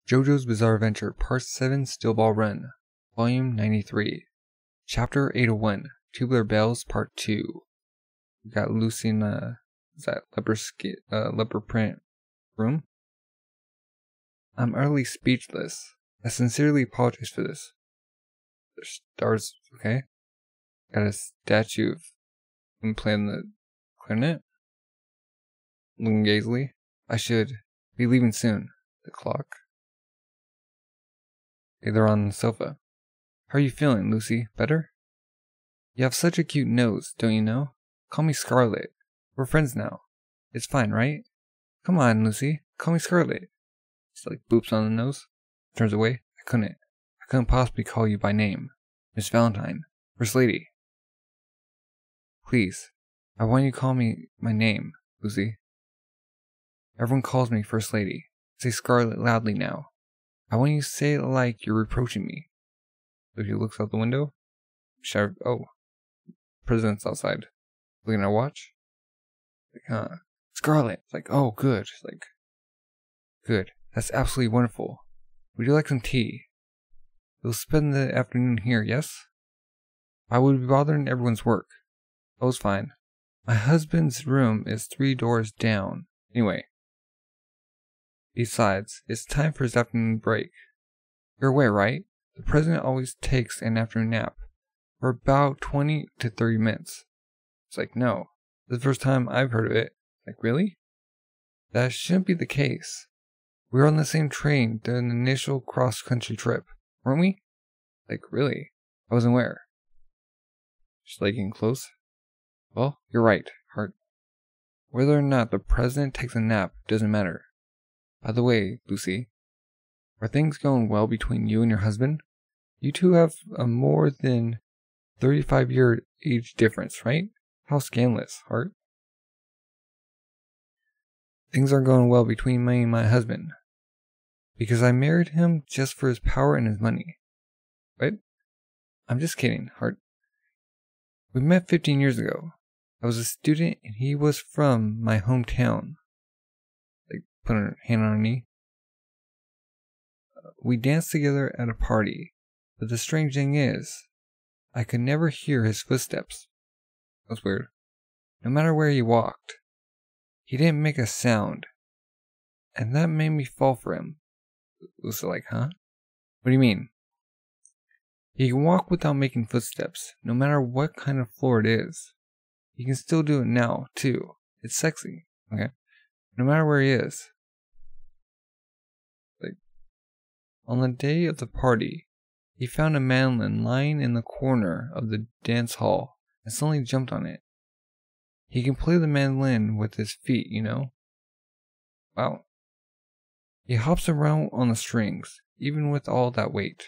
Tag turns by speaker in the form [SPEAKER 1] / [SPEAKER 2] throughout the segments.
[SPEAKER 1] JoJo's Bizarre Adventure Part 7 Steel Ball Run, Volume 93, Chapter 801, Tubular Bells Part 2. We got Lucy in is that leopard print room? I'm utterly speechless. I sincerely apologize for this. There's stars, okay? Got a statue of him playing the clarinet. Looking gazily. I should be leaving soon. The clock. Okay, they're on the sofa. How are you feeling, Lucy? Better? You have such a cute nose, don't you know? Call me Scarlet. We're friends now. It's fine, right? Come on, Lucy. Call me Scarlet. She boops on the nose. Turns away. I couldn't possibly call you by name. Miss Valentine. First Lady. Please. I want you to call me my name, Lucy. Everyone calls me First Lady. Say Scarlet loudly now. I want you to say it like you're reproaching me. Lucy looks out the window. Oh. President's outside. Looking at her watch. Scarlet. It's like, oh, good. It's like, good. That's absolutely wonderful. Would you like some tea? We'll spend the afternoon here, yes? I would be bothering everyone's work. Oh, it's fine. My husband's room is 3 doors down. Anyway. Besides, it's time for his afternoon break. You're aware, right? The president always takes an afternoon nap. For about 20 to 30 minutes. It's like, no. This is the first time I've heard of it. Like, really? That shouldn't be the case. We were on the same train during the initial cross-country trip, weren't we? Like, really? I wasn't aware. She's getting close. Well, you're right, Hart. Whether or not the president takes a nap doesn't matter. By the way, Lucy, are things going well between you and your husband? You two have a more than 35-year age difference, right? How scandalous, Hart. Things are going well between me and my husband. Because I married him just for his power and his money. What? I'm just kidding, Hart. We met 15 years ago. I was a student and he was from my hometown. Put her hand on her knee. We danced together at a party. But the strange thing is, I could never hear his footsteps. That's weird. No matter where he walked, he didn't make a sound. And that made me fall for him. Lucy huh? What do you mean? He can walk without making footsteps, no matter what kind of floor it is. He can still do it now, too. It's sexy, okay? No matter where he is. On the day of the party, he found a mandolin lying in the corner of the dance hall and suddenly jumped on it. He can play the mandolin with his feet, you know? Wow. He hops around on the strings, even with all that weight.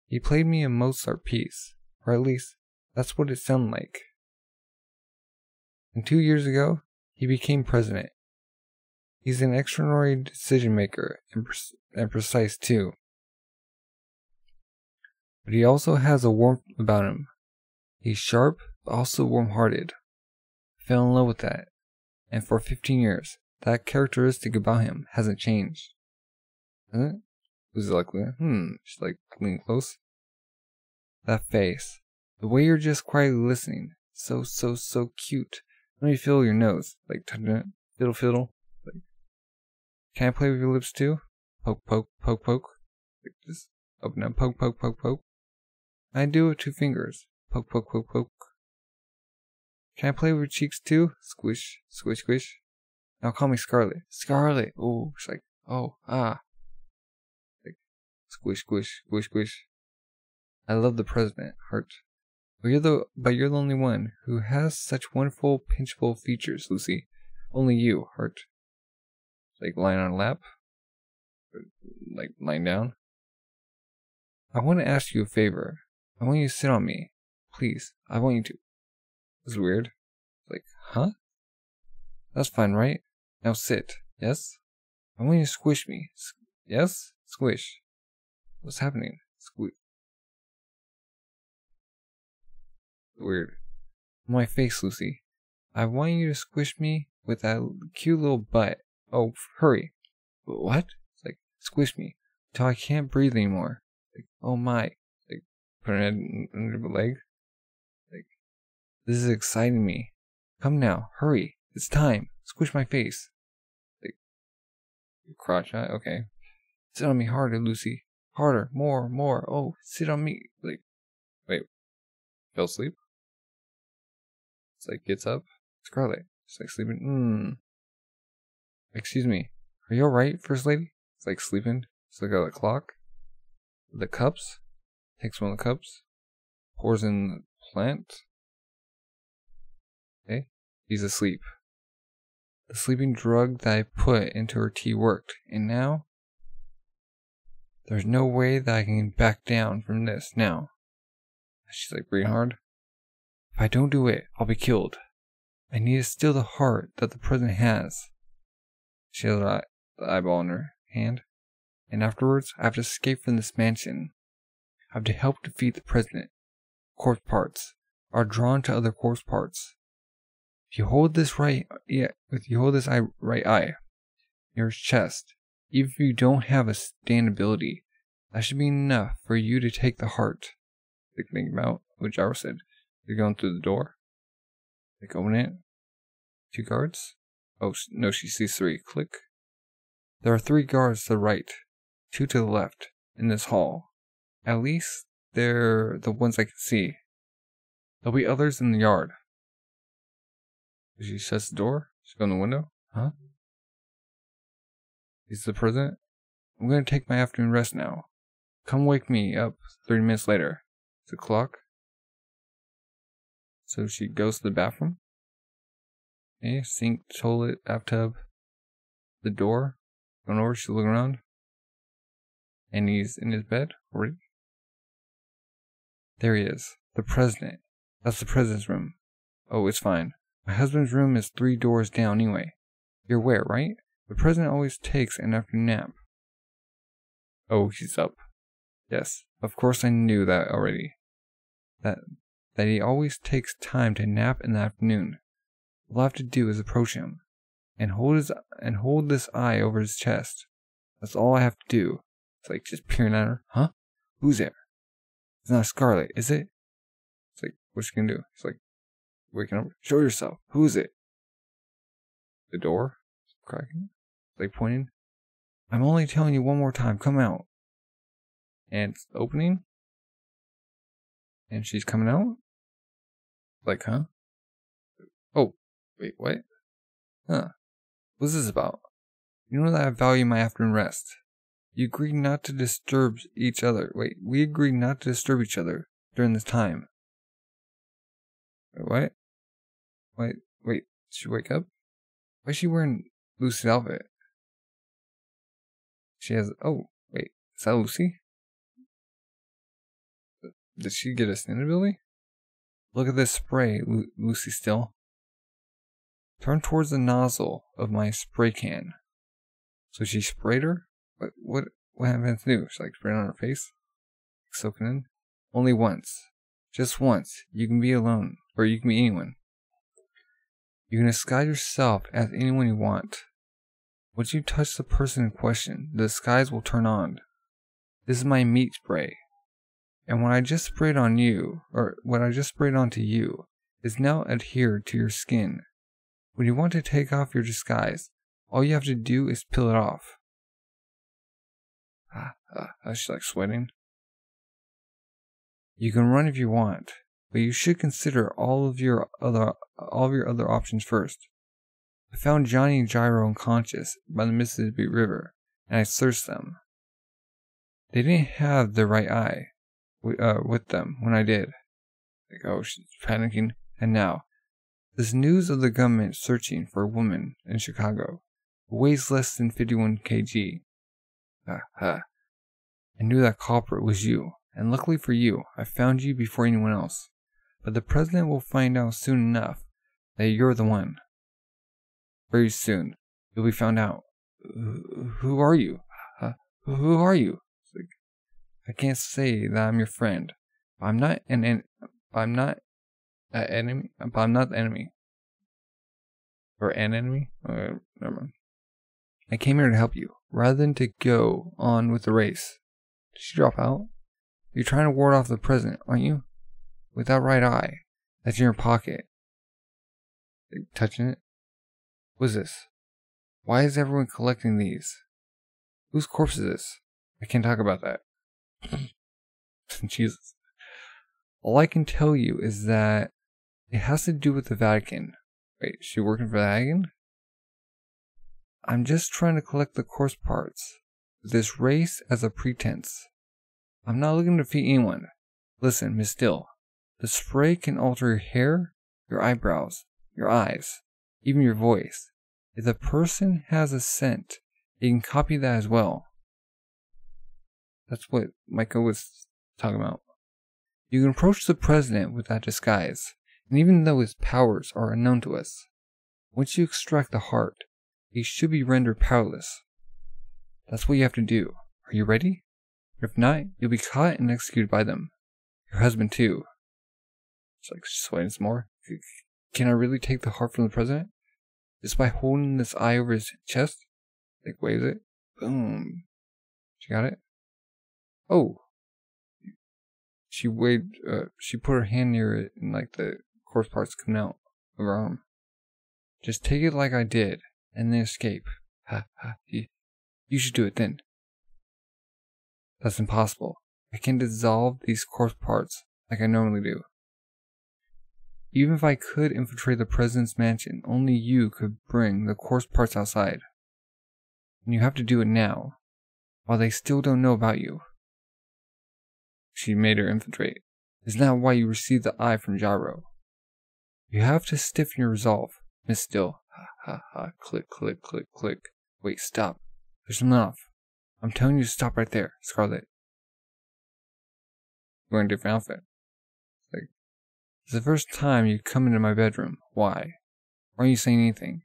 [SPEAKER 1] He played me a Mozart piece, or at least, that's what it sounded like. And 2 years ago, he became president. He's an extraordinary decision maker, and precise too. But he also has a warmth about him. He's sharp, but also warm-hearted. I fell in love with that. And for 15 years, that characteristic about him hasn't changed. Isn't it? Who's she's leaning close. That face. The way you're just quietly listening. So cute. Let me feel your nose. Touching it. Fiddle. Can I play with your lips too? Poke. Just open up. Poke. I do it with 2 fingers. Poke. Can I play with your cheeks too? Squish. Now call me Scarlet. Scarlet. Oh, she's oh, ah. Squish. I love the president, Hart. But you're the only one who has such wonderful, pinchable features, Lucy. Only you, Hart. Lying on a lap? Lying down? I want to ask you a favor. I want you to sit on me. Please, I want you to. This is weird. Huh? That's fine, right? Now sit. Yes? I want you to squish me. Yes? Squish. What's happening? Squish. Weird. My face, Lucy. I want you to squish me with that cute little butt. Oh, hurry. What? Squish me. till I can't breathe anymore. Like, oh my. Like, put her head under the leg. Like, this is exciting me. Come now, hurry. It's time. Squish my face. Like, crotch, okay. Sit on me harder, Lucy. Harder, more. Oh, sit on me. Like, wait. Fell asleep? It's like, gets up. Scarlet. It's like sleeping. Excuse me. Are you alright, First Lady? It's like sleeping. Just look at the clock. The cups. Takes one of the cups. Pours in the plant. Okay. He's asleep. The sleeping drug that I put into her tea worked. And now? There's no way that I can back down from this now. She's like breathing hard. If I don't do it, I'll be killed. I need to steal the heart that the president has. She has the eyeball in her hand. And afterwards, I have to escape from this mansion. I have to help defeat the president. Corpse parts are drawn to other corpse parts. If you hold this right eye, your chest, even if you don't have a stand ability, that should be enough for you to take the heart. Think about what Gyro said. You're going through the door. Like, open it. 2 guards. Oh, no, she sees 3. Click. There are 3 guards to the right, 2 to the left, in this hall. At least, they're the ones I can see. There'll be others in the yard. She shuts the door. She goes in the window. Huh? He's the president. I'm going to take my afternoon rest now. Come wake me up 30 minutes later. It's a clock. So she goes to the bathroom. Okay, sink, toilet, bathtub. The door. Going over, she's looking around. And he's in his bed already. There he is. The president. That's the president's room. Oh, it's fine. My husband's room is 3 doors down anyway. You're aware, right? The president always takes an afternoon nap. Oh, he's up. Yes, of course I knew that already. That he always takes time to nap in the afternoon. All I have to do is approach him, and hold this eye over his chest. That's all I have to do. It's like just peering at her. Huh? Who's there? It's not Scarlet, is it? It's like, what's she gonna do? It's like, waking up. Show yourself. Who is it? The door? It's cracking. It's like pointing. I'm only telling you one more time. Come out. And it's opening. And she's coming out. Like, huh? Oh, wait, what? Huh. What's this about? You know that I value my afternoon rest. You agreed not to disturb each other. Wait, we agreed not to disturb each other during this time. Wait, what? Wait, did she wake up? Why is she wearing Lucy's outfit? She has, oh, wait, is that Lucy? Did she get a stand ability? Look at this spray, Lucy still. Turn towards the nozzle of my spray can. So she sprayed her? What happened to do? She like sprayed on her face? Soaking in? Only once. Just once. You can be alone. Or you can be anyone. You can disguise yourself as anyone you want. Once you touch the person in question, the disguise will turn on. This is my meat spray. And what I just sprayed on you, or what I just sprayed onto you, is now adhered to your skin. When you want to take off your disguise, all you have to do is peel it off. She's like sweating. You can run if you want, but you should consider all of your other options first. I found Johnny and Gyro unconscious by the Mississippi River, and I searched them. They didn't have the right eye with them when I did. Like, oh, she's panicking. And now, this news of the government searching for a woman in Chicago who weighs less than 51 kg. I knew that culprit was you, and luckily for you, I found you before anyone else. But the president will find out soon enough that you're the one. Very soon, you'll be found out. Who are you? Who are you? Like, I can't say that I'm your friend. I'm not the enemy. Or an enemy? Never mind. I came here to help you. rather than to go on with the race. Did she drop out? You're trying to ward off the president, aren't you? With that right eye that's in your pocket. Like, touching it? What's this? Why is everyone collecting these? Whose corpse is this? I can't talk about that. Jesus. All I can tell you is that it has to do with the Vatican. Wait, is she working for the Vatican? I'm just trying to collect the corpse parts. With this race as a pretense. I'm not looking to defeat anyone. Listen, Miss Dill. The spray can alter your hair, your eyebrows, your eyes, even your voice. If the person has a scent, you can copy that as well. That's what Micah was talking about. You can approach the president with that disguise, and even though his powers are unknown to us, once you extract the heart, he should be rendered powerless. That's what you have to do. Are you ready? If not, you'll be caught and executed by them. Your husband too. It's like she's sweating some more. Can I really take the heart from the president? Just by holding this eye over his chest? Like, waves it. Boom. She got it? Oh. She put her hand near it and like the corpse parts coming out of her arm. Just take it like I did, and then escape. Ha ha. You should do it then. That's impossible. I can dissolve these corpse parts like I normally do. Even if I could infiltrate the president's mansion, only you could bring the corpse parts outside. And you have to do it now, while they still don't know about you. She made her infiltrate. Isn't that why you received the eye from Gyro? You have to stiffen your resolve, Miss Dill. Ha ha ha. Click, click, click, click. Wait, stop. There's enough. I'm telling you to stop right there, Scarlet. You're wearing a different outfit. Like, it's the first time you come into my bedroom. Why? Why aren't you saying anything?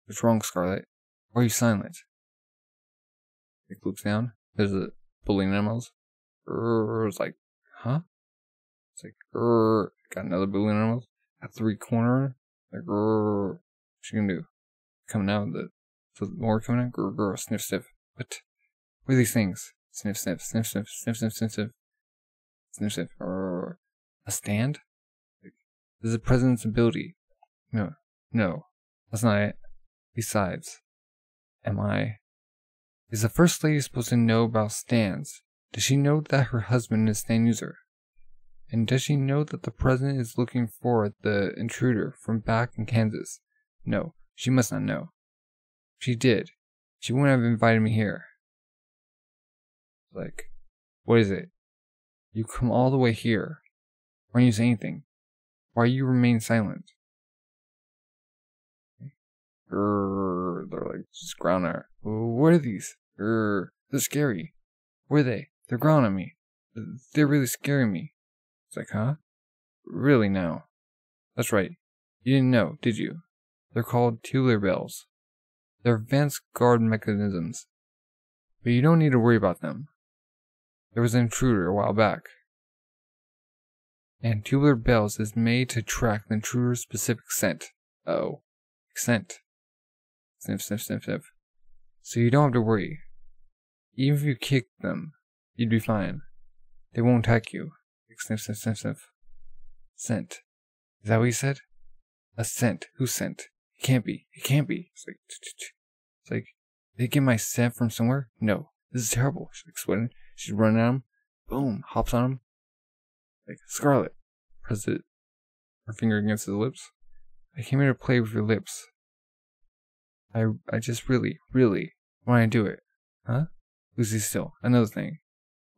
[SPEAKER 1] What's wrong, Scarlet? Why are you silent? It looks down. There's a bullying animals. It's like, huh? It's like, got another bullying animals. Got 3 corner. Like, what's she gonna do? Coming out the more coming out. Sniff, sniff. What are these things? Sniff, sniff, sniff, sniff, sniff, sniff, sniff, sniff, sniff, sniff. A stand? Like, this is the president's ability. No, that's not it. Besides, is the first lady supposed to know about stands? Does she know that her husband is a stand user? And does she know that the president is looking for the intruder from back in Kansas? No, she must not know. If she did, she wouldn't have invited me here. Like, what is it? You come all the way here. Why don't you say anything? Why you remain silent? They're like just growling at her. What are these? They're scary. Where are they? They're growling at me. They're really scaring me. It's like, huh? Really now? That's right. You didn't know, did you? They're called tubular bells. They're advanced guard mechanisms. But you don't need to worry about them. There was an intruder a while back. And tubular bells is made to track the intruder's specific scent. Oh. Scent. Sniff, sniff, sniff, sniff. So you don't have to worry. Even if you kick them, you'd be fine. They won't attack you. Sniff, sniff, sniff, sniff. Scent. Is that what you said? A scent. Whose scent? It can't be. It can't be. It's like, did they get my scent from somewhere? No. This is terrible. She's like sweating. She's running at him. Boom. Hops on him. Like, Scarlet. Presses her finger against his lips. I came here to play with your lips. I just really want to do it. Huh? Lucy still. Another thing.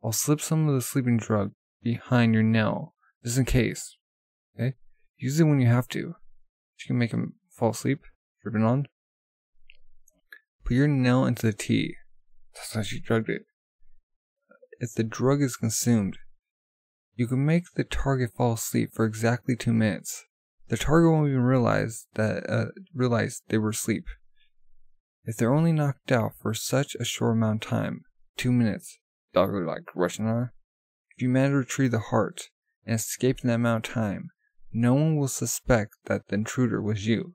[SPEAKER 1] I'll slip some of the sleeping drug behind your nail, just in case. Okay? Use it when you have to. You can make him fall asleep. Drip it on. Put your nail into the tea. That's how she drugged it. If the drug is consumed, you can make the target fall asleep for exactly 2 minutes. The target won't even realize they were asleep. If they're only knocked out for such a short amount of time, 2 minutes, dog are like rushing on her. If you manage to retrieve the heart and escape in that amount of time, no one will suspect that the intruder was you,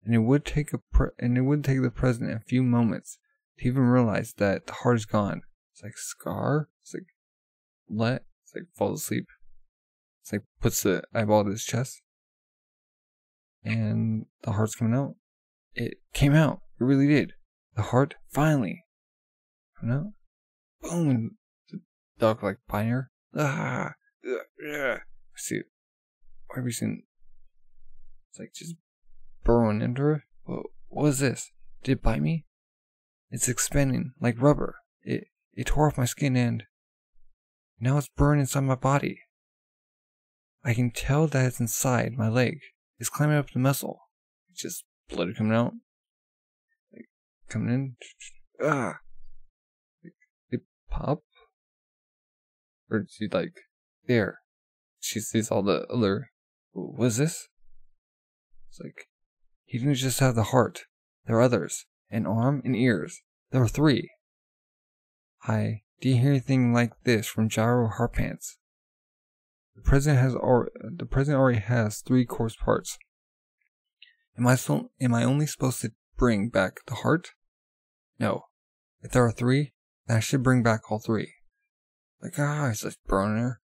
[SPEAKER 1] and it would take the president a few moments to even realize that the heart is gone. It's like Scar. It's like let. It's like falls asleep. It's like puts the eyeball to his chest, and the heart's coming out. It came out. It really did. The heart finally coming out. Boom! And the dog like pioneer. See it. Why have we seen? It's like just burrowing into her. What is this? Did it bite me? It's expanding like rubber. It tore off my skin and now it's burned inside my body. I can tell that it's inside my leg. It's climbing up the muscle. It's just blood coming out. Like coming in. It pop? Or is she like there? She sees all the other. What is this? It's like he didn't just have the heart. There are others. An arm and ears. There are 3. Hi, do you hear anything like this from Gyro Heartpants? The president already has 3 corpse parts. Am I only supposed to bring back the heart? No. If there are 3, then I should bring back all 3. Like it's just burning her.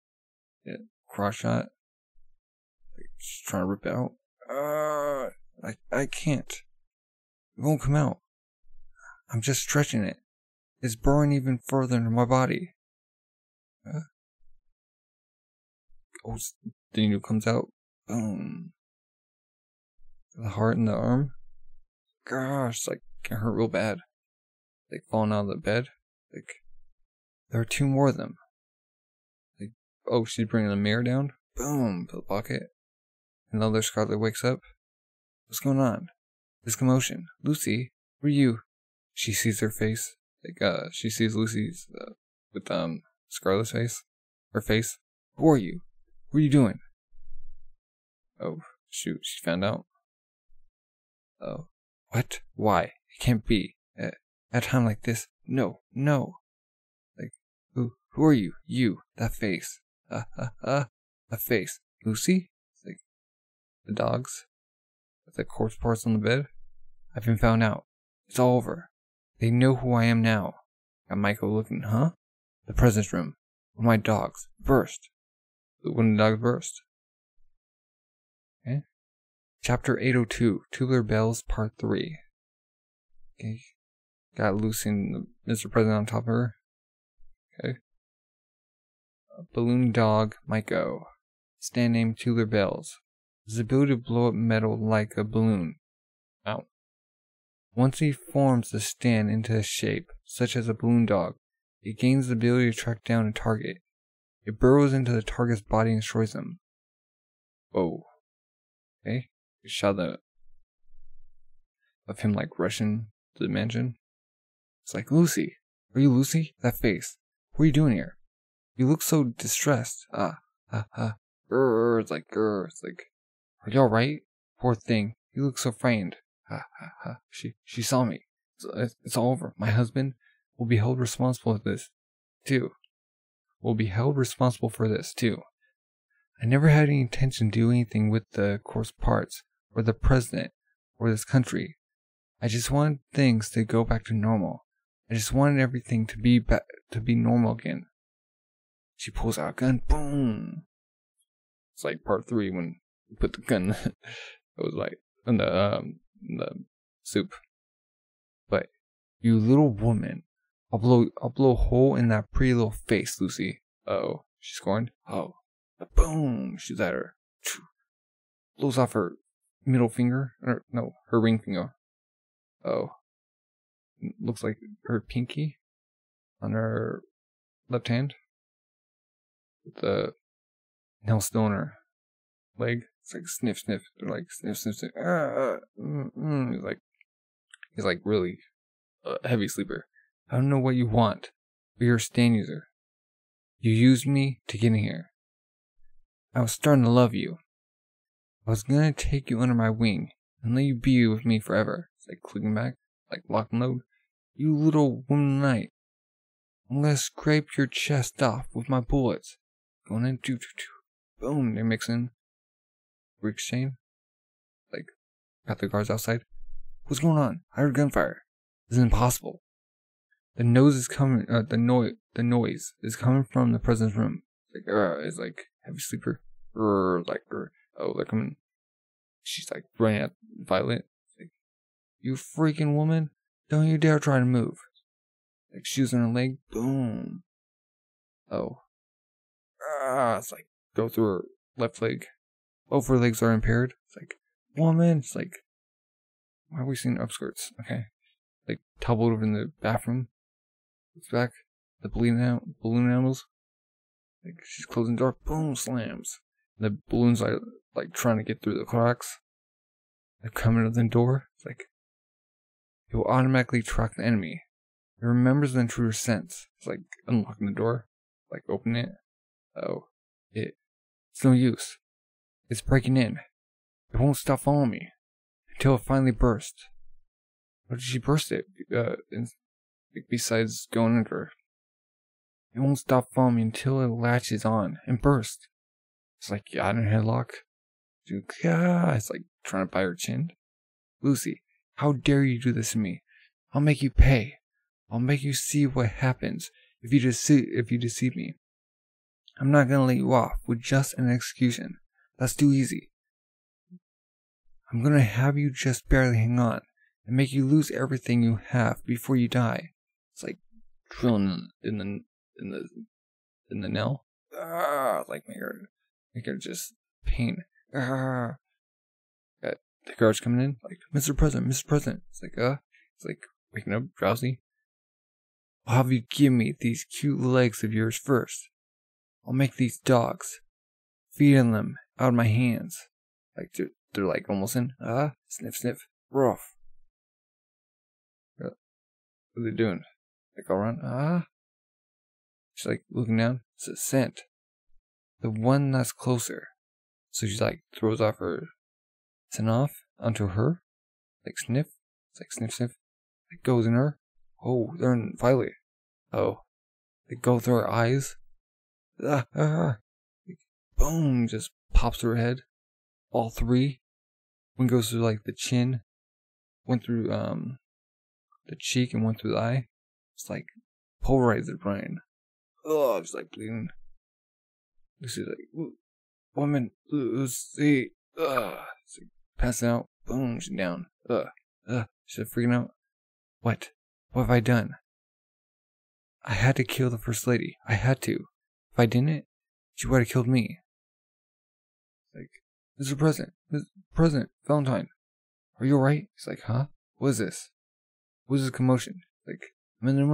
[SPEAKER 1] Yeah, cross shot. Like, she's trying to rip it out. I can't. It won't come out. I'm just stretching it. It's burrowing even further into my body. The needle comes out. Boom. The heart and the arm. Gosh, like, can hurt real bad. Like, falling out of the bed. Like, there are 2 more of them. Like, she's bringing the mirror down. Boom, to the pocket. Another Scarlet wakes up. What's going on? This commotion. Lucy, where are you? She sees her face. Like, she sees Lucy's, with, Scarlet's face. Her face. Who are you? What are you doing? Oh, shoot, she found out. Oh. What? Why? It can't be. At a time like this. No. Like, who are you? You. That face. That face. Lucy? It's like, the dogs. With the corpse parts on the bed. I've been found out. It's all over. They know who I am now. Got Michael looking, huh? The president's room. Where my dogs burst. When the dogs burst. Okay. Chapter 802, Tubular Bells, Part 3. Okay. Got Lucy and Mr. President on top of her. Okay. Balloon dog, Miko. Stand name Tubular Bells. His ability to blow up metal like a balloon. Wow. Once he forms the stand into a shape, such as a balloon dog, it gains the ability to track down a target. It burrows into the target's body and destroys them. Whoa. Okay. We shot of him like rushing to the mansion. It's like, Lucy. Are you Lucy? That face. What are you doing here? You look so distressed. It's like, It's like, are you alright? Poor thing. You look so frightened. She saw me. It's all over. My husband will be held responsible for this, too. I never had any intention to do anything with the corpse parts, or the president, or this country. I just wanted things to go back to normal. I just wanted everything to be normal again. She pulls out a gun. Boom! It's like part 3 when you put the gun. It was like in the soup. But you little woman, I'll blow a hole in that pretty little face, Lucy. Uh-oh, she's scorned. Oh, boom! Shoots at her. Blows off her middle finger. Or, no, her ring finger. Oh, looks like her pinky on her left hand. With the nail still on her leg. It's like sniff. They're like sniff. He's like really a heavy sleeper. I don't know what you want, but you're a stand user. You used me to get in here. I was starting to love you. I was gonna take you under my wing and let you be with me forever. It's like clicking back, like lock and load. You little woman night. I'm gonna scrape your chest off with my bullets. Going in, boom, they're mixing. Rick Shane. Like, got the guards outside. What's going on? I heard gunfire. This is impossible. The noise is coming. The noise is coming from the president's room. It's like heavy sleeper. Oh, they're coming. She's like running at Violet. Like, you freaking woman! Don't you dare try to move. Like shoes on her leg. Boom. Oh. It's like go through her left leg. Both her legs are impaired. It's like, woman. It's like, why are we seeing upskirts? Okay. Like toppled over in the bathroom. Looks back. The balloon animals. Like she's closing the door. Boom. Slams. And the balloons are like trying to get through the cracks. They're coming to the door. It's like, it will automatically track the enemy. It remembers the intruder's sense. It's like unlocking the door. Like open it. Oh. It's no use. It's breaking in. It won't stop following me. Until it finally bursts. What did she burst it? Besides going under her. It won't stop following me until it latches on and bursts. It's like, yeah, in a headlock. It's like trying to bite her chin. Lucy, how dare you do this to me? I'll make you pay. I'll make you see what happens if you deceive me. I'm not gonna let you off with just an execution. That's too easy. I'm gonna have you just barely hang on and make you lose everything you have before you die. It's like drilling in the nail. Like make her just pain. Got the guards coming in, like, Mr. President. It's like waking up drowsy. I'll have you give me these cute legs of yours first. I'll make these dogs, feeding them out of my hands. Like they're like almost in. Sniff, rough. What are they doing? Like all around. She's like looking down. It's a scent. The one that's closer. So she's like throws off her scent off onto her. Like sniff. It's like sniff. It goes in her. Oh, they're in Violet. Oh. They go through her eyes. Boom, just pops through her head. All three. One goes through like the chin. Went through the cheek and went through the eye. It's like pulverized her brain. Oh, it's like bleeding. Lucy's like, woman, Lucy. She's like passing out. Boom, she's down. She's freaking out. What? What have I done? I had to kill the First Lady. I had to. If I didn't, she would have killed me. Like, Mr. President, Valentine, are you alright? He's like, huh? What is this? What is this commotion? Like, I'm in the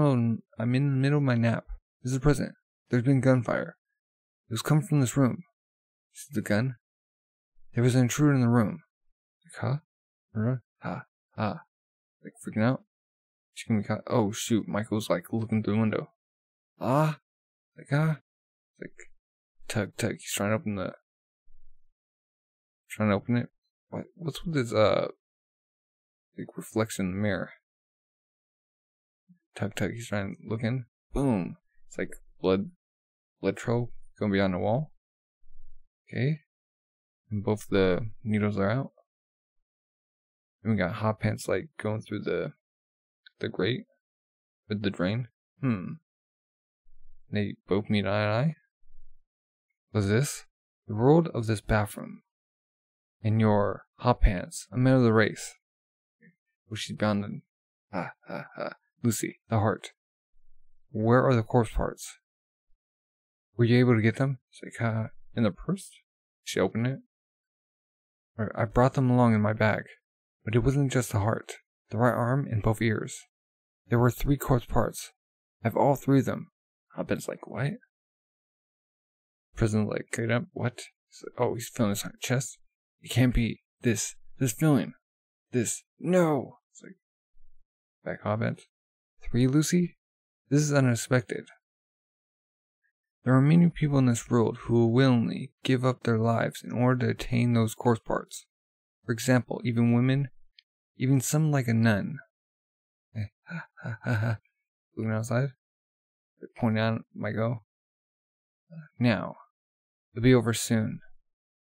[SPEAKER 1] middle of my nap. Mr. President, there's been gunfire. It was coming from this room. This is the gun. There was an intruder in the room. Like, huh? Like, freaking out. She can be caught. Oh, shoot. Michael's, like, looking through the window. Like, tug. He's trying to open it. What's with this, big reflection in the mirror? Tug. He's trying to look in. Boom. It's like blood trail gonna be on the wall. Okay. And both the needles are out. And we got hot pants like going through the grate with the drain. They both meet eye to eye. What's this? The world of this bathroom. And your hot pants. A man of the race. Oh, she's bound in. Lucy, the heart. Where are the corpse parts? Were you able to get them? It's like, in the purse? She opened it. I brought them along in my bag. But it wasn't just the heart. The right arm and both ears. There were 3 corpse parts. I have all 3 of them. Hotben's like, what? President like, get up, what? He's like, oh, he's feeling his chest. It can't be. This feeling. No! It's like, back Hotben. 3, Lucy? This is unexpected. There are many people in this world who will willingly give up their lives in order to attain those corpse parts. For example, even women, even some like a nun. Looking outside, pointing out Michael. Now, it'll be over soon.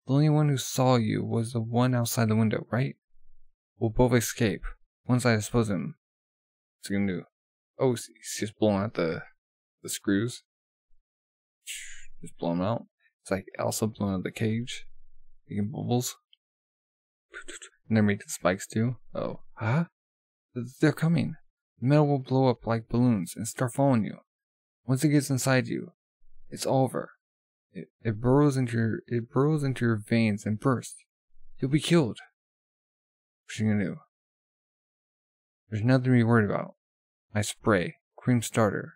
[SPEAKER 1] The only one who saw you was the one outside the window, right? We'll both escape once I dispose of him. What's he gonna do? Oh, he's just blowing out the screws. Just blowing them out. It's like also blowing out the cage. Making bubbles. And they're making spikes too. Oh, huh? They're coming. The metal will blow up like balloons and start following you. Once it gets inside you, it's over. It burrows into your veins and bursts. You'll be killed. What are you gonna do? There's nothing to be worried about. My spray, cream starter,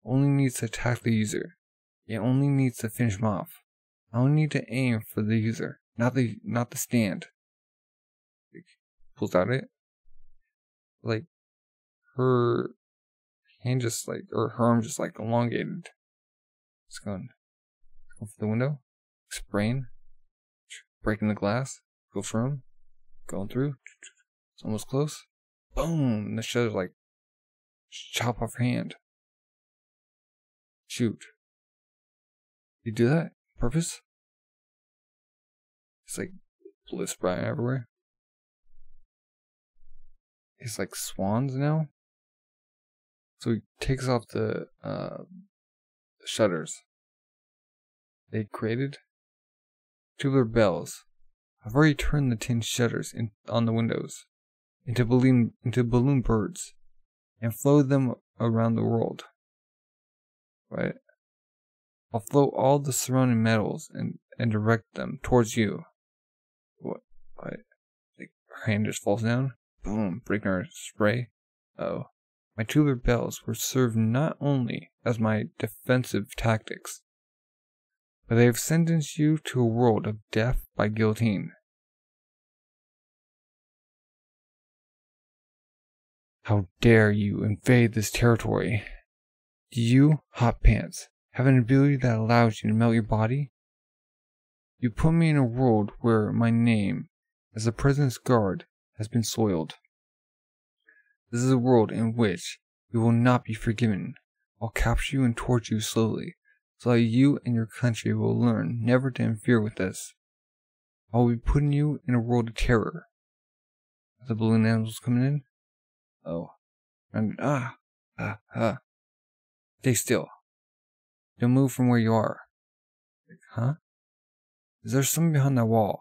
[SPEAKER 1] only needs to attack the user. It only needs to finish him off. I only need to aim for the user, not the stand. Pulls out it. Like her hand just like, or her arm just like elongated. It's going for the window. Spraying. Breaking the glass. Go for him. Going through. It's almost close. Boom! And the shutter like chop off her hand. Shoot. You do that? Purpose? It's like blood spraying everywhere. It's like swans now. So he takes off the shutters they created. Tubular bells. I've already turned the tin shutters on the windows into balloon birds and float them around the world. Right? I'll float all the surrounding metals and direct them towards you. What? Like her hand just falls down. Boom! Breaking her spray. Oh. My tubular bells were served not only as my defensive tactics, but they have sentenced you to a world of death by guillotine. How dare you invade this territory? Do you, Hot Pants, have an ability that allows you to melt your body? You put me in a world where my name, as the President's guard, has been soiled. This is a world in which you will not be forgiven. I'll capture you and torture you slowly, so that you and your country will learn never to interfere with this. I will be putting you in a world of terror. Are the balloon animals coming in? Oh. And Stay still. Don't move from where you are. Huh? Is there something behind that wall?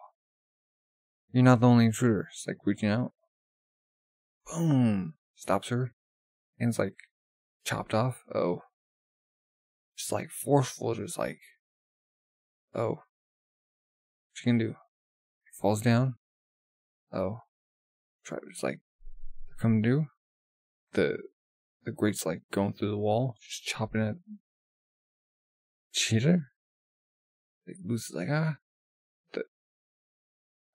[SPEAKER 1] You're not the only intruder. It's like reaching out. Boom! Stops her. Hand's like chopped off. Oh. Just like forceful, just like. Oh. What you gonna do? Falls down. Oh. Try just like come do. The grate's like going through the wall, just chopping at cheater. Like Lucy's like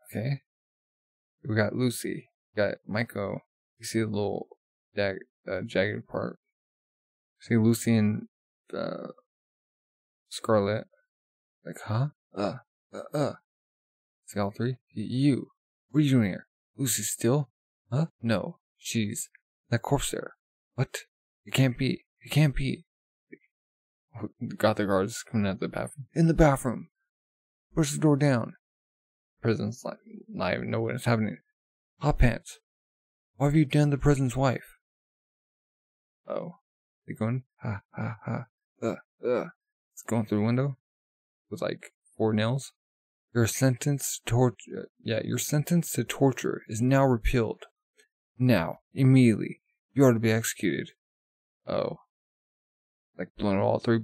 [SPEAKER 1] okay. We got Lucy. We got Michael. You see the little jagged part. See Lucy and Scarlet. Like, huh? See all three? You. What are you doing here? Lucy still? Huh? No. She's that corpse there. What? It can't be. It can't be. Got the guards coming out of the bathroom. In the bathroom. Push the door down. President's like, not even know what's happening. Hot Pants. Why have you done the president's wife? Oh. They going, It's going through the window. With like 4 nails. Your sentence to torture is now repealed. Now, immediately, you are to be executed. Oh. Like blowing all 3.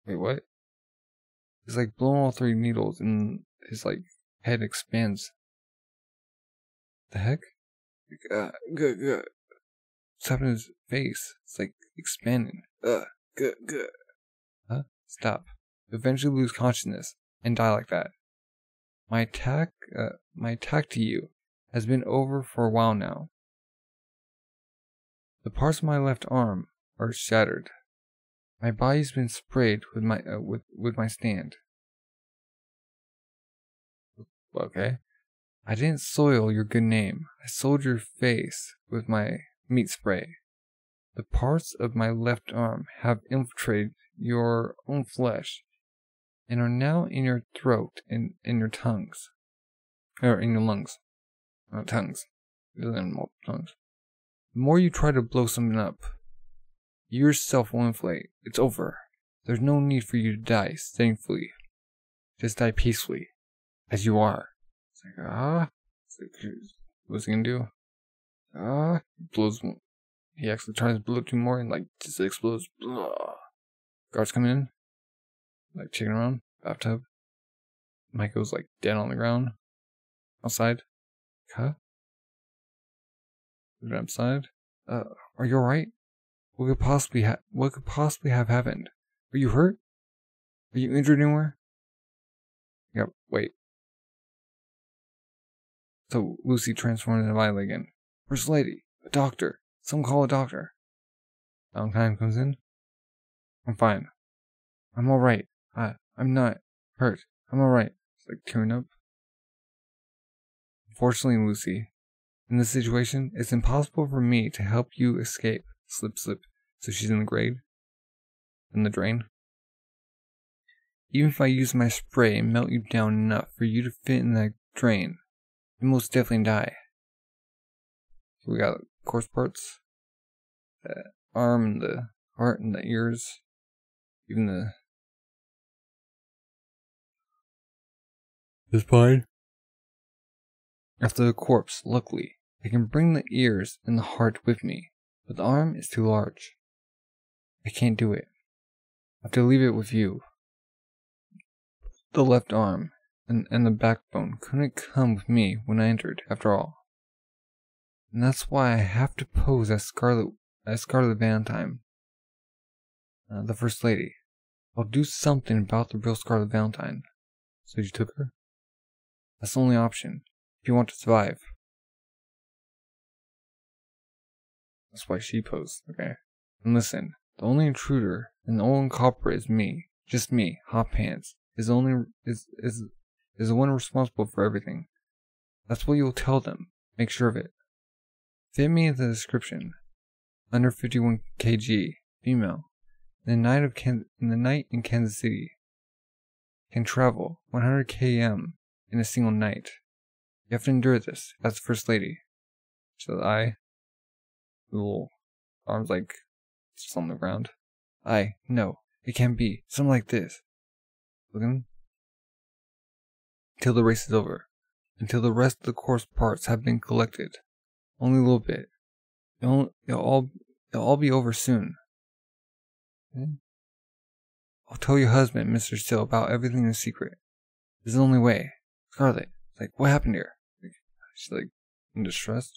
[SPEAKER 1] Wait, what? He's like blowing all 3 needles and his like head expands. The heck? Like, good. What's happening to his face? It's like expanding. Good. Huh? Stop. You eventually lose consciousness and die like that. My attack to you has been over for a while now. The parts of my left arm are shattered. My body's been sprayed with my stand. Okay. I didn't soil your good name. I soiled your face with my meat spray. The parts of my left arm have infiltrated your own flesh and are now in your throat and in your tongues. Or in your lungs. Not tongues. It doesn't have multiple tongues. The more you try to blow something up, yourself will inflate. It's over. There's no need for you to die sinfully. Just die peacefully, as you are. It's like, what's he gonna do? Blows. He actually tries to blow up two more and, like, just explodes. Blah. Guards come in, like, checking around, bathtub. Michael's, like, dead on the ground. Outside. Huh? Looking outside. Are you alright? What could possibly have happened? Are you hurt? Are you injured anywhere? Yeah, wait. So Lucy transformed into Violet again. First lady, a doctor. Someone call a doctor. Valentine comes in. I'm fine. I'm alright. I'm not hurt. I'm alright. It's like tearing up. Unfortunately, Lucy, in this situation, it's impossible for me to help you escape. Slip. So she's in the grave. In the drain. Even if I use my spray and melt you down enough for you to fit in that drain, you'll most definitely die. So we got corpse parts. The arm and the heart and the ears. Even the spine. After the corpse, luckily, I can bring the ears and the heart with me, but the arm is too large. I can't do it. I have to leave it with you. The left arm and the backbone couldn't come with me when I entered, after all. And that's why I have to pose as Scarlet Valentine, the First Lady. I'll do something about the real Scarlet Valentine. So you took her? That's the only option, if you want to survive. That's why she posed, okay? And listen, the only intruder and the only culprit is me. Just me, Hot Pants, is the one responsible for everything. That's what you'll tell them. Make sure of it. Fit me in the description. Under 51 kg, female. In the night in Kansas City. Can travel 100 km in a single night. You have to endure this as the First Lady. So the little arms like just on the ground. No, it can't be. Something like this. Looking. Until the race is over. Until the rest of the corpse parts have been collected. Only a little bit. It'll all be over soon. Okay? I'll tell your husband, Mr. Still, about everything in secret. This is the only way. Scarlet, it's like, what happened here? She's like, in distress.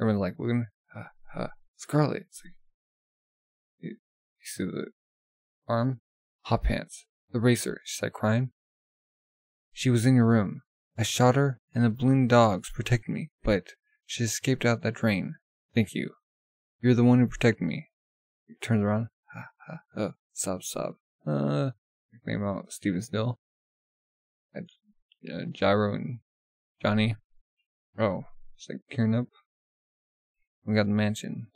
[SPEAKER 1] Everyone's like, looking. Scarlet. It's like, you see the arm? Hot Pants. The racer. She's like crying. She was in your room. I shot her, and the balloon dogs protected me, but she escaped out that drain. Thank you. You're the one who protected me. He turns around. Sob. Name out Steven Still. Gyro and Johnny. Oh, it's like tearing up. We got the mansion.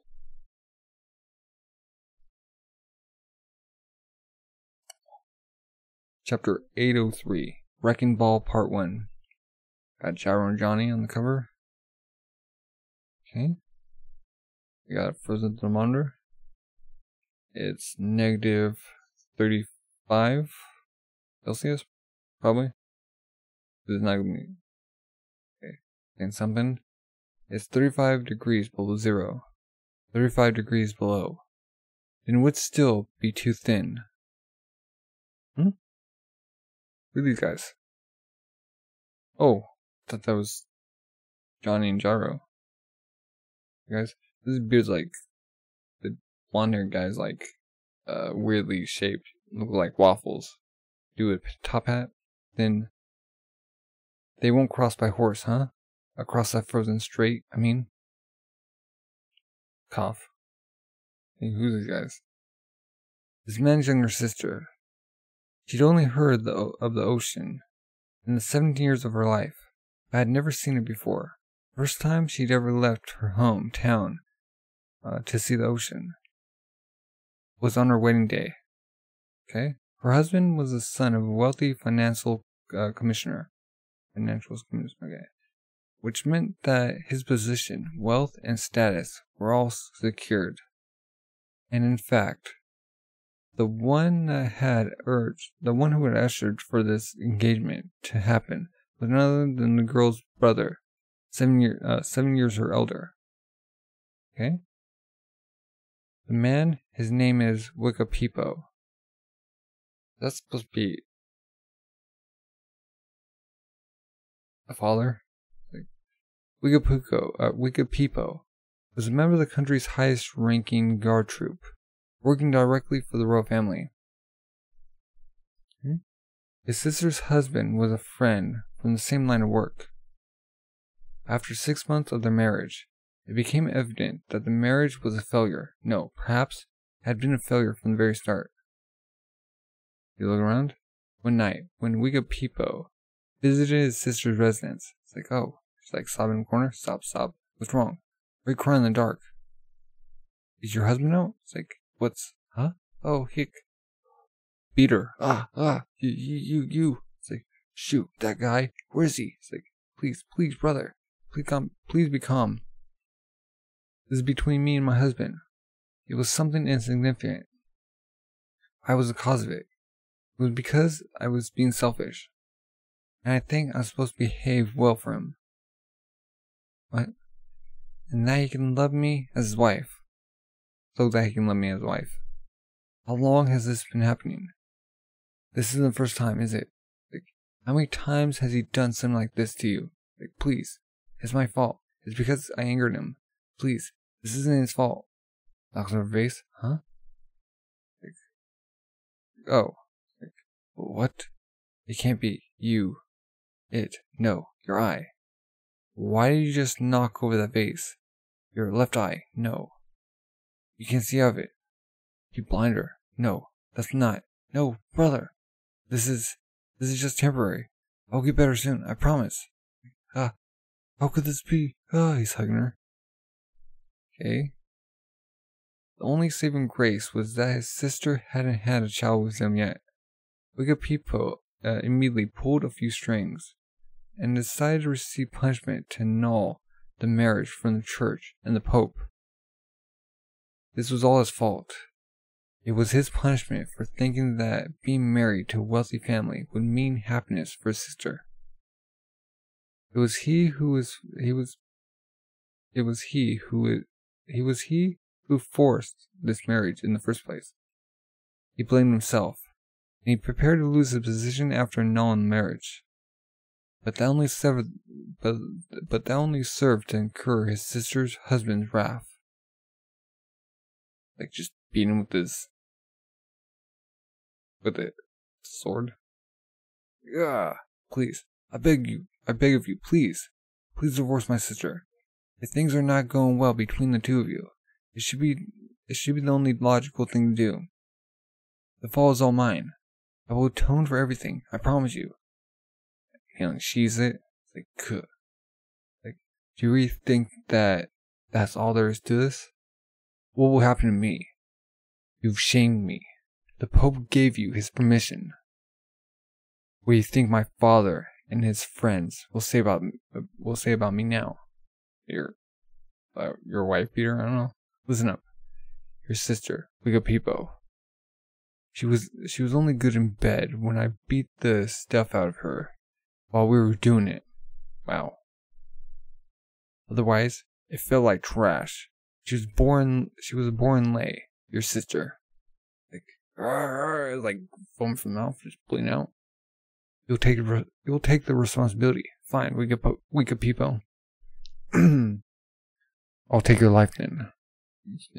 [SPEAKER 1] Chapter 803. Wrecking Ball Part 1. Got Gyro and Johnny on the cover. Okay. We got a frozen thermometer. It's negative 35 Celsius, probably. It's not gonna be. Okay. And something. It's 35 degrees below zero. 35 degrees below. It would still be too thin. Look at these guys. Oh, I thought that was Johnny and Gyro. Guys, this beard's like the blonde haired guy's like weirdly shaped, look like waffles. Do a top hat, then they won't cross by horse, huh? Across that frozen strait, I mean. Cough. Hey, who's these guys? This man's younger sister. She'd only heard of the ocean in the 17 years of her life, but had never seen it before. First time she'd ever left her hometown to see the ocean was on her wedding day. Okay? Her husband was the son of a wealthy financial commissioner. Okay. which meant that his position, wealth, and status were all secured. And in fact, the one who had ushered for this engagement to happen was none other than the girl's brother, 7 years her elder. Okay? The man, his name is Wikapipo. That's supposed to be a father? Wikapipo was a member of the country's highest-ranking guard troop, working directly for the royal family. His sister's husband was a friend from the same line of work. After 6 months of their marriage, it became evident that the marriage was a failure. No, perhaps had been a failure from the very start. You look around? One night, when Wikapipo visited his sister's residence, it's like, oh, she's like sobbing in the corner. Stop. What's wrong? Why are you crying in the dark? Is your husband out? It's like, huh? Oh, hick. Beat her. You. It's like, shoot, that guy. Where is he? It's like, please, brother. Please be calm. This is between me and my husband. It was something insignificant. I was the cause of it. It was because I was being selfish. And I think I'm supposed to behave well for him. What? And that he can love me as his wife. So that he can love me as his wife. How long has this been happening? This isn't the first time, is it? Like, how many times has he done something like this to you? Like, please. It's my fault. It's because I angered him. Please. This isn't his fault. Knocks on her face. Huh? Like, oh. Like, what? It can't be. You. It. No. Your eye. Why did you just knock over that vase? Your left eye. No. You can't see out of it. You blind her. No. That's not. No, brother. This is just temporary. I'll get better soon. I promise. How could this be? He's hugging her. Okay. The only saving grace was that his sister hadn't had a child with him yet. Wikapipo immediately pulled a few strings and decided to receive punishment to annul the marriage from the church and the Pope. This was all his fault. It was his punishment for thinking that being married to a wealthy family would mean happiness for his sister. It was he who forced this marriage in the first place. He blamed himself, and he prepared to lose his position after annulling the marriage. But that only served to incur his sister's husband's wrath. Like just beating him with a sword. Please, I beg of you, please divorce my sister. If things are not going well between the two of you, it should be the only logical thing to do. The fault is all mine. I will atone for everything, I promise you. And she's it. Like, do you really think that that's all there is to this? What will happen to me? You've shamed me. The Pope gave you his permission. What do you think my father and his friends will say about me now? Your wife beater? I don't know. Listen up. Your sister, Wikapipo. She was only good in bed when I beat the stuff out of her while we were doing it. Wow. Otherwise, it felt like trash. She was a born lay. Your sister. Like foam from the mouth, just bleeding out. You'll take the responsibility. Fine, Wikapipo. I'll take your life then.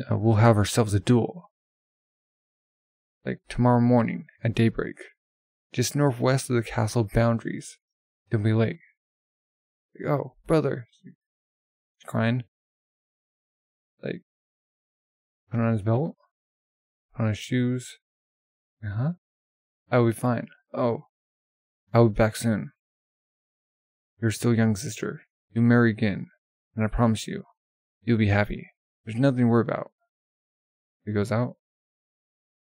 [SPEAKER 1] We'll have ourselves a duel. Like tomorrow morning at daybreak, just northwest of the castle boundaries, Dumby Lake. Oh, brother. He's crying. Like, put on his belt, put on his shoes. I will be fine. Oh, I will be back soon. You're still young, sister. You'll marry again, and I promise you, you'll be happy. There's nothing to worry about. He goes out.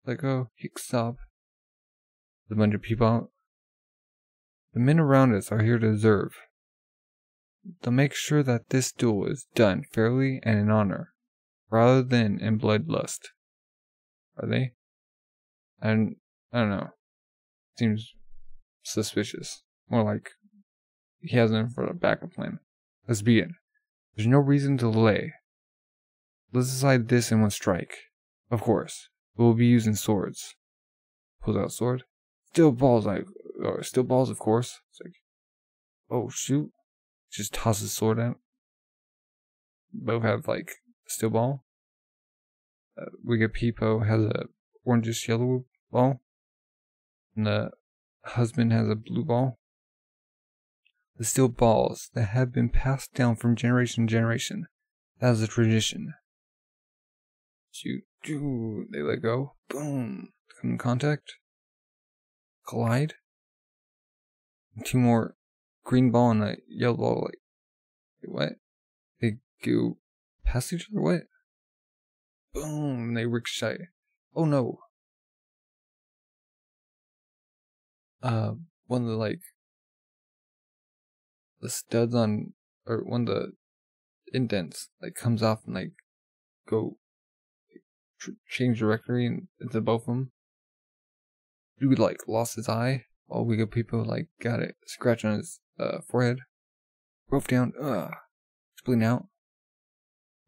[SPEAKER 1] Like, oh, hick sob. The bunch of people out. The men around us are here to observe. they'll make sure that this duel is done fairly and in honor, rather than in bloodlust. Are they? I don't know. Seems suspicious. More like he has them for a backup plan. Let's begin. There's no reason to delay. Let's decide this in one strike. Of course, we'll be using swords. Pulls out sword. Steel balls, of course. It's like, oh shoot. Just tosses sword out. Both have like steel ball. Wiga Peepo has a orangish yellow ball. And the husband has a blue ball. The steel balls that have been passed down from generation to generation. That is a tradition. Shoot. They let go. Boom. Come in contact. Collide. And two more green ball and a yellow ball. Like, wait, what? They go past each other? What? Boom. They ricochet. Oh no. One of the like the studs on, or one of the indents like comes off and like go change directory into both of them. Dude like lost his eye. All we got people like got it scratch on his forehead. Broke down. It's bleeding out.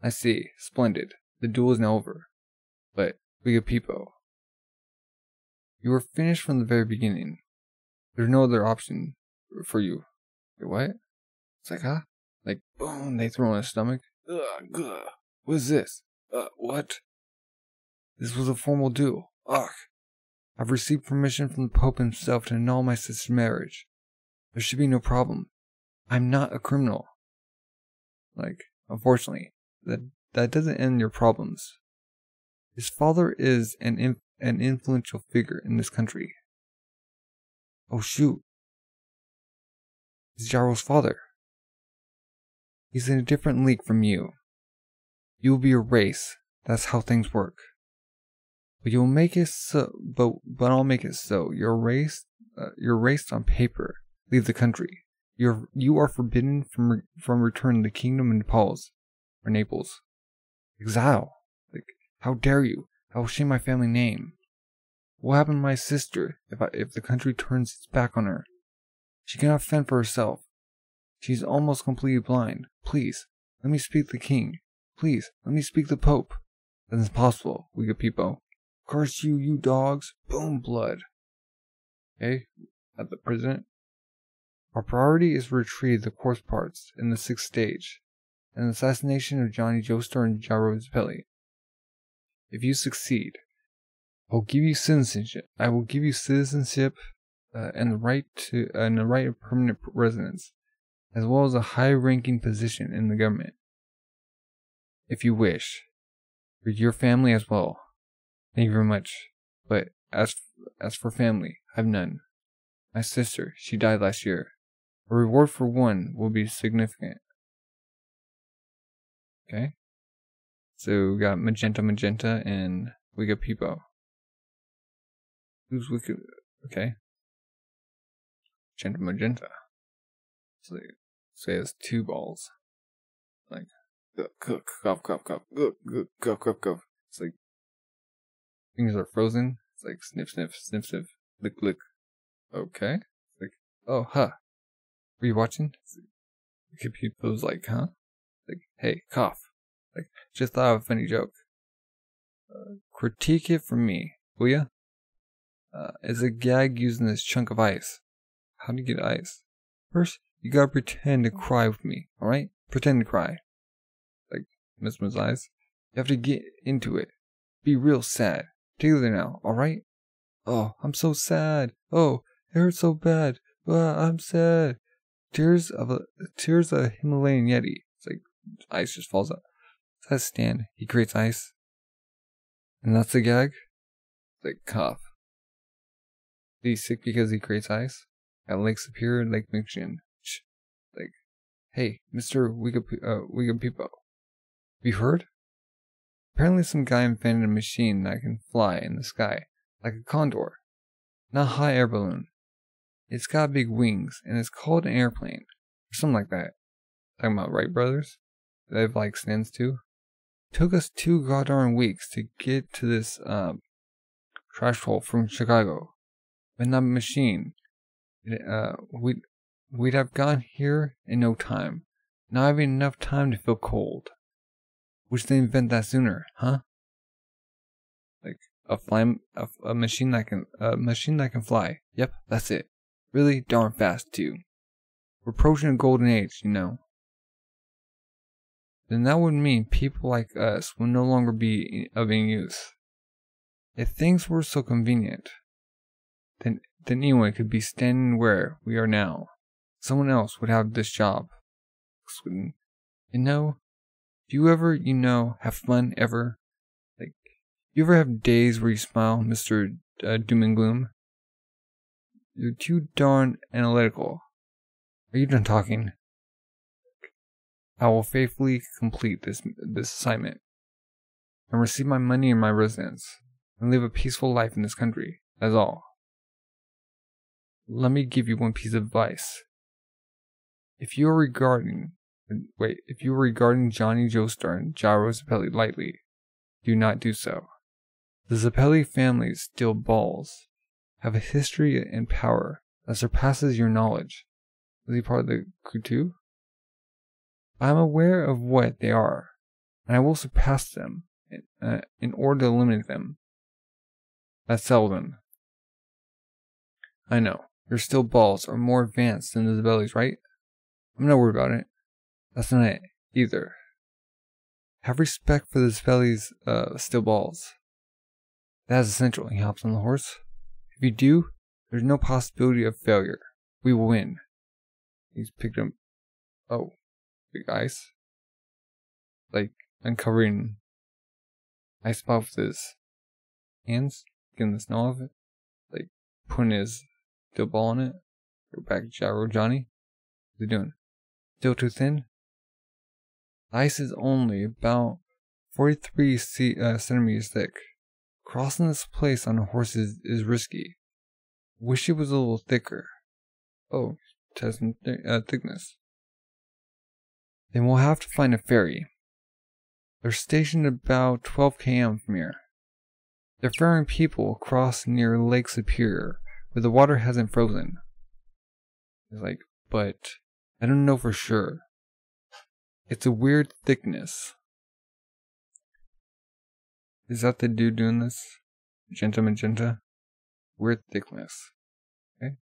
[SPEAKER 1] I see. Splendid. The duel is now over. But we got people. You were finished from the very beginning. There's no other option for you. Wait, what? It's like, huh? Like, boom, they throw on his stomach. Ugh. What is this? What? This was a formal duel. Ugh. I've received permission from the Pope himself to annul my sister's marriage. There should be no problem. I'm not a criminal. Like, unfortunately, that doesn't end your problems. His father is an influential figure in this country. Oh shoot. He's Gyro's father. He's in a different league from you. You will be erased. That's how things work. But you'll make it so. But I'll make it so. You're erased on paper. Leave the country. You are forbidden from returning to the kingdom of Naples. Exile. Like, how dare you? I will shame my family name. What happened to my sister if the country turns its back on her? She cannot fend for herself. She's almost completely blind. Please, let me speak the king. Please, let me speak the Pope. That is possible, Wiga Peepo. Curse you, you dogs. Boom, blood. Okay, at the president. Our priority is to retrieve the corpse parts in the 6th stage, and the assassination of Johnny Joestar and Gyro Zapelli. If you succeed, I will give you citizenship. And the right of permanent residence, as well as a high-ranking position in the government. If you wish, for your family as well. Thank you very much. But as for family, I have none. My sister, she died last year. A reward for one will be significant. Okay. So we got Magenta, and we got Peepo. Who's wicked? Okay. Magenta. So it has 2 balls. Like, cough. It's like, fingers are frozen. It's like, sniff, lick. Okay. It's like, oh, huh. Were you watching? People's like, huh? Like, hey, cough. Like, just thought of a funny joke. Critique it for me, will ya? It's a gag using this chunk of ice. How do you get ice? First, you gotta pretend to cry with me, alright? Pretend to cry. Like, Miss eyes. You have to get into it. Be real sad. Take it there now, alright? Oh, I'm so sad. Oh, it hurts so bad. I'm sad. Tears of a Himalayan Yeti. It's like, ice just falls out. That's Stan. He creates ice. And that's the gag? It's like, cough. He's sick because he creates ice? At Lake Superior and Lake Michigan. Like, hey, Mr. Wiga Peepo. Have you heard? Apparently some guy invented a machine that can fly in the sky, like a condor. Not a hot air balloon. It's got big wings, and it's called an airplane, or something like that. Talking about Wright brothers. They have like stands too. Took us 2 goddamn weeks to get to this trash hole from Chicago. But that machine, we'd have gone here in no time. Not having enough time to feel cold. Wish they invent that sooner, huh? Like a machine that can fly. Yep, that's it. Really darn fast too. We're approaching a golden age, you know. Then that would mean people like us will no longer be of any use. If things were so convenient, then anyone could be standing where we are now. Someone else would have this job. You know, do you ever, have fun ever? Like, you ever have days where you smile, Mr. Doom and Gloom? You're too darn analytical. Are you done talking? I will faithfully complete this assignment and receive my money and my residence and live a peaceful life in this country. That's all. Let me give you one piece of advice. If you are regarding Johnny Joestar and Gyro Zappelli lightly, do not do so. The Zappelli family's steel balls have a history and power that surpasses your knowledge. Was he part of the crew too? I am aware of what they are, and I will surpass them in order to eliminate them. That's seldom. I know, your steel balls are more advanced than the Zappellis, right? I'm not worried about it. That's not it, either. Have respect for the Zappelli's steel balls. That is essential. He hops on the horse. If you do, there's no possibility of failure. We will win. He's picked him. Oh, big ice. Like, uncovering ice spot with his hands, getting the snow off it. Like, putting his steel ball on it. Go back to Gyro Johnny. What's he doing? Still too thin? The ice is only about 43 centimeters thick. Crossing this place on a horse is risky. Wish it was a little thicker. Oh, testing thickness. Then we'll have to find a ferry. They're stationed about 12 km from here. They're ferrying people across near Lake Superior, where the water hasn't frozen. It's like, but I don't know for sure. It's a weird thickness. Is that the dude doing this? Magenta? Weird thickness. Okay.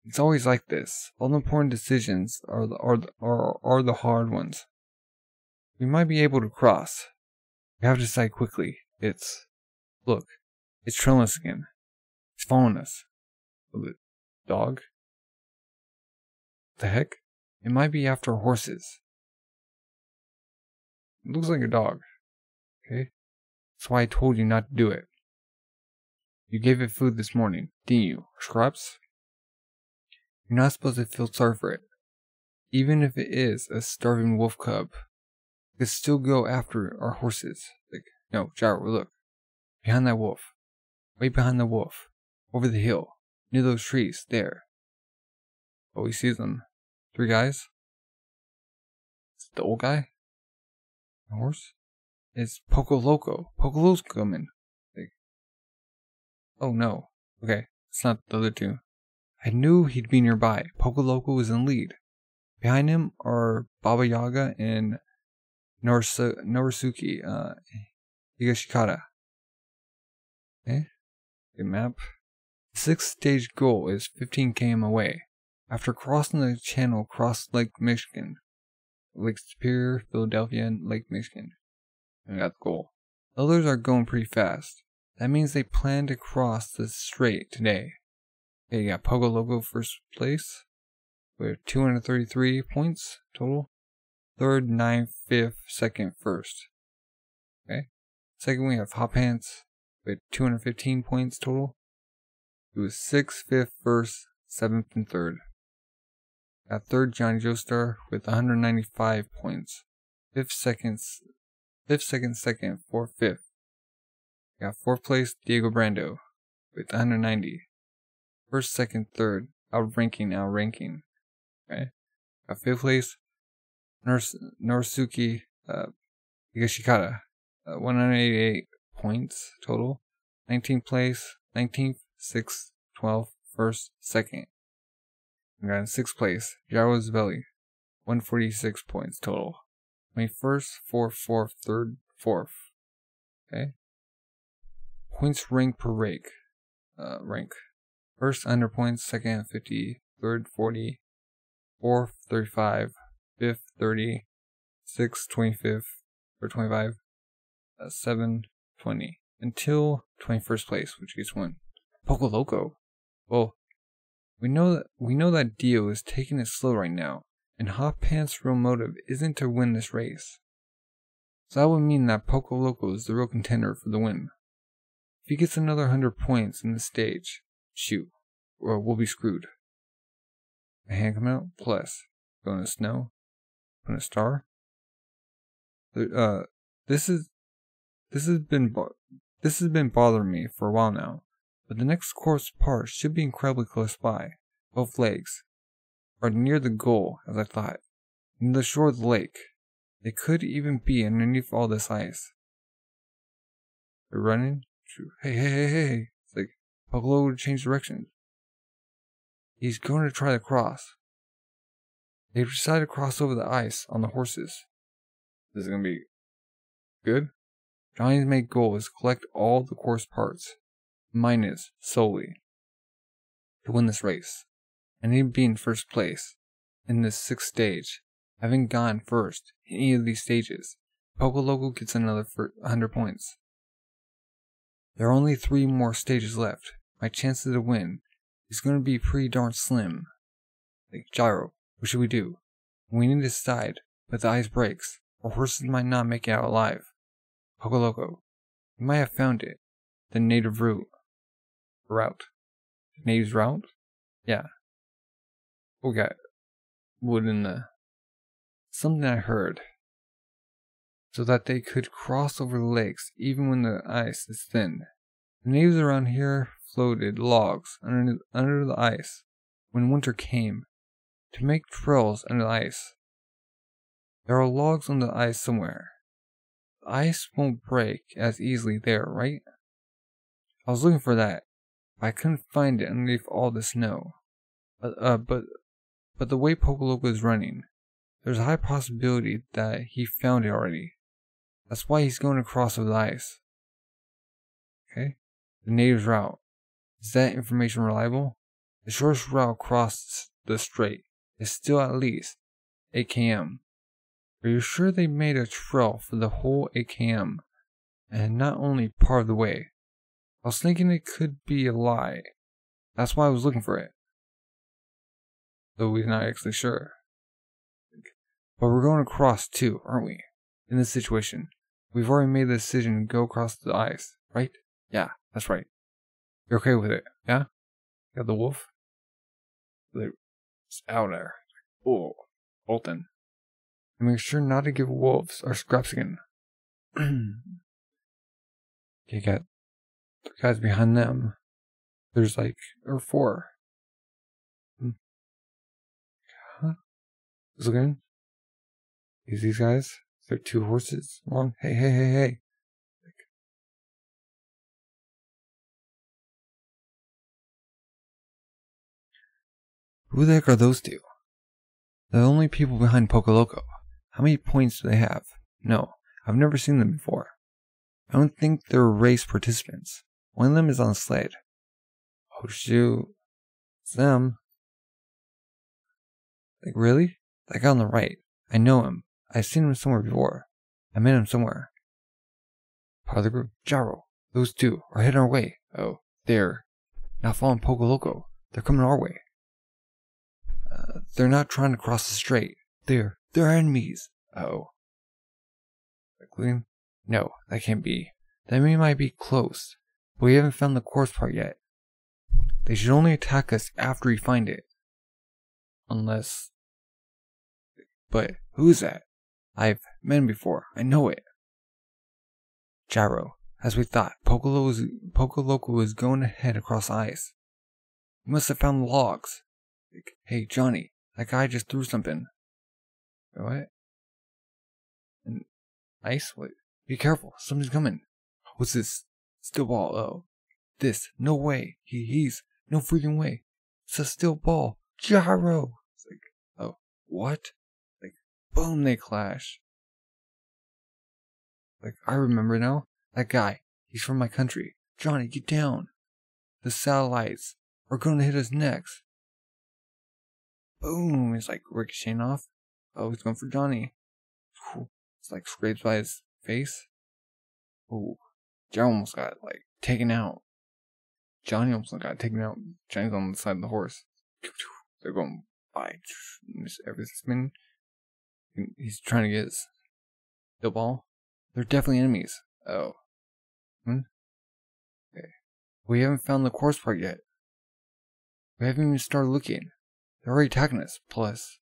[SPEAKER 1] It's always like this. All the important decisions are the hard ones. We might be able to cross. We have to decide quickly. Look, it's trailing us again. It's following us. The dog? What the heck? It might be after our horses. It looks like a dog. Okay? That's why I told you not to do it. You gave it food this morning, didn't you? Scraps? You're not supposed to feel sorry for it. Even if it is a starving wolf cub, it could still go after our horses. Like, no, Gyro, look. Behind that wolf. Right behind the wolf. Over the hill. Near those trees. There. Oh, he sees them. 3 guys? Is it the old guy? The horse? It's Poco Loco. Poco Loco's coming. Like, oh no. Okay, it's not the other 2. I knew he'd be nearby. Poco Loco is in lead. Behind him are Baba Yaga and Norisuke Higashikata. Okay, good map. The 6th stage goal is 15 km away. After crossing the channel across Lake Michigan, Lake Superior, Philadelphia, and Lake Michigan. I got the goal. Others are going pretty fast. That means they plan to cross the strait today. Okay, you got Pogo Loco first place with 233 points total. 3rd, 9th, 5th, 2nd, 1st. Okay. Second, we have Hot Pants with 215 points total. It was 6th, 5th, 1st, 7th, and 3rd. Got 3rd, Johnny Joestar with 195 points. 5th, 2nd, 2nd, 4th, 5th. Got 4th place, Diego Brando with 190. 1st, 2nd, 3rd, outranking. Okay. Got 5th place, Norisuke Higashikata. 188 points total. 19th place, 19th, 6th, 12th, 1st, 2nd. And got in 6th place, Jaro's Belly. 146 points total. 21st, 4th, 4th, 3rd, 4th. Okay. Points rank per rank. First 100 points, second 50, third 40, fourth 35, fifth 30, sixth 25th or 25, 7 20 until 21st place, which gets one. Poco Loco. Well, we know that Dio is taking it slow right now, and Hot Pants' real motive isn't to win this race. So that would mean that Poco Loco is the real contender for the win. If he gets another 100 points in this stage, shoot, or we'll be screwed. A hand come out, plus, go in the snow, put a star. This has been bothering me for a while now, but the next course part should be incredibly close by. Both legs are near the goal, as I thought, near the shore of the lake. They could even be underneath all this ice. They're running. Hey. It's like Poco Loco to change directions. He's going to try to cross. They decide to cross over the ice on the horses. This is going to be good. Johnny's main goal is to collect all the course parts. Mine is, solely, to win this race. And he'd be in first place in this 6th stage. Having gone first in any of these stages, Poco Loco gets another 100 points. There are only 3 more stages left. My chances to win is going to be pretty darn slim. Like, Gyro, what should we do? We need to decide, but the ice breaks. Our horses might not make it out alive. Poco Loco, you might have found it. The native route. Native's route? Yeah. We got wood in the... Something I heard. So that they could cross over the lakes even when the ice is thin. The natives around here floated logs under the ice when winter came to make trails under the ice. There are logs on the ice somewhere. The ice won't break as easily there, right? I was looking for that, but I couldn't find it underneath all the snow. But the way Poco Loco is running, there's a high possibility that he found it already. That's why he's going to cross over the ice. Okay? The native's route. Is that information reliable? The shortest route across the strait is still at least 8 km. Are you sure they made a trail for the whole 8 km and not only part of the way? I was thinking it could be a lie. That's why I was looking for it. Though we're not actually sure. But we're going across too, aren't we? In this situation, we've already made the decision to go across the ice, right? Yeah, that's right. You're okay with it, yeah? Got the wolf? It's out there. Oh, Bolton. And make sure not to give wolves our scraps again. Okay, got 3 guys behind them. There's like, or 4. Huh? Just looking. These guys? They're 2 horses long. Hey. Who the heck are those 2? They're the only people behind Poco Loco. How many points do they have? No, I've never seen them before. I don't think they're race participants. One of them is on a sled. Oh shoot. It's them. Like, really? That guy on the right. I know him. I've seen him somewhere before. I met him somewhere. Part of the group. Gyro. Those 2 are heading our way. Oh, they're not following Poco Loco. They're coming our way. They're not trying to cross the strait. They're enemies. Uh-oh. No, that can't be. The enemy might be close, but we haven't found the course part yet. They should only attack us after we find it. Unless... But who's that? I've met him before. I know it. Gyro, as we thought, Poco Loco is going ahead across the ice. He must have found the logs. Hey, Johnny, that guy just threw something. What? Ice? Wait. Be careful. Something's coming. What's this? Steel ball. Oh. This. No way. He's. No freaking way. It's a steel ball. Gyro. It's like, oh, what? Like, boom, they clash. Like, I remember now. That guy. He's from my country. Johnny, get down. The satellites are going to hit us next. Boom. It's like ricocheting off. Oh, he's going for Johnny. It's like scrapes by his face. Oh, Johnny almost got like taken out. Johnny almost got taken out. Johnny's on the side of the horse. They're going by. Miss everything. He's trying to get his steel ball. They're definitely enemies. Oh. Okay. We haven't found the course part yet. We haven't even started looking. They're already attacking us. Plus,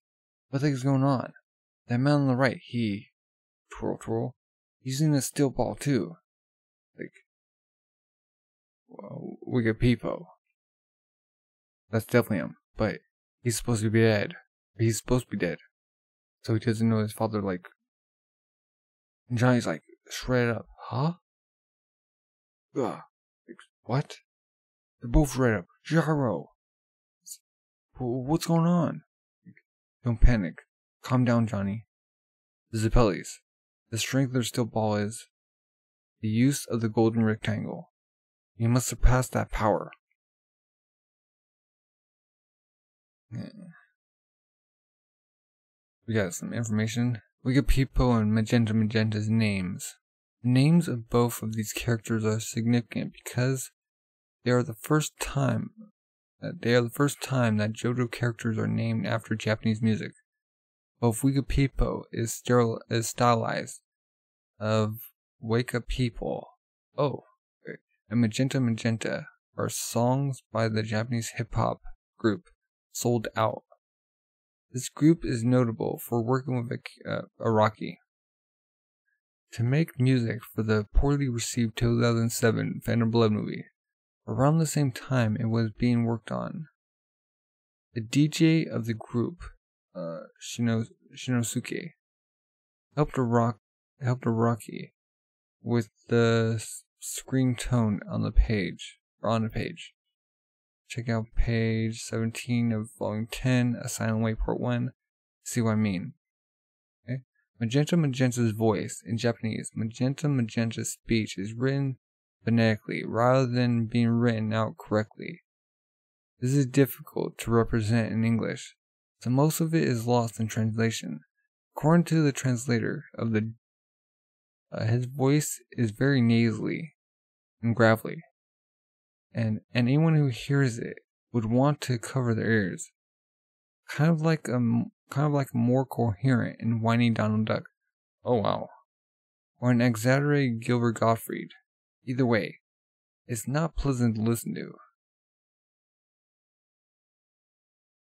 [SPEAKER 1] what the heck is going on? That man on the right, he... Twirl. Using a steel ball too. Like... Well, we get Peepo. That's definitely him. But he's supposed to be dead. He's supposed to be dead. So he doesn't know his father, like... And Johnny's like, shredded up. Huh? Ugh. Like, what? They're both shredded up. Gyro! What's going on? Don't panic. Calm down, Johnny. The Zappellis. The strength of their steel ball is the use of the golden rectangle. You must surpass that power. We got some information. We get Peepo and Magenta's names. The names of both of these characters are significant because they are the first time that JoJo characters are named after Japanese music. Both Wega Peepo is stylized of Wake-Up People. Oh, okay. And Magenta are songs by the Japanese hip-hop group Sold Out. This group is notable for working with Araki to make music for the poorly received 2007 Phantom Blood movie. Around the same time it was being worked on, the DJ of the group, Shinosuke, helped Araki with the screen tone on the page. Check out page 17 of volume 10, A Silent Way Part 1. See what I mean. Okay? Magenta's voice in Japanese. Magenta's speech is written phonetically rather than being written out correctly. This is difficult to represent in English, so most of it is lost in translation. According to the translator of the his voice is very nasally and gravelly, and anyone who hears it would want to cover their ears, kind of like a more coherent and whiny Donald Duck. Oh wow, or an exaggerated Gilbert Gottfried. Either way, it's not pleasant to listen to.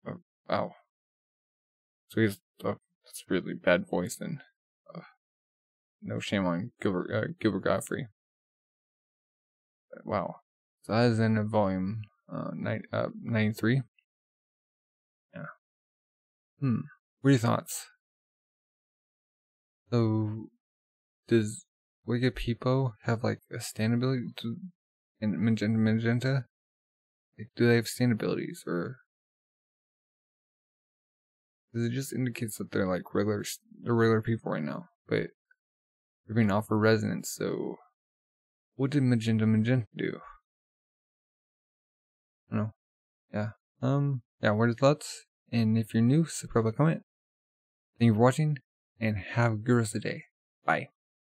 [SPEAKER 1] Oh, wow. So he's that's a really bad voice then. No shame on Gilbert Gottfried. Wow. So that is the end of volume 93. Yeah. What are your thoughts? So, does Wega Peepo have like a stand ability and Magenta? Like, do they have stand abilities, or does it just indicates that they're like regular people right now, but they're being offered resonance? So, what did Magenta do? I don't know. Yeah. What are your thoughts? And if you're new, subscribe, comment. Thank you for watching, and have a good rest of the day. Bye.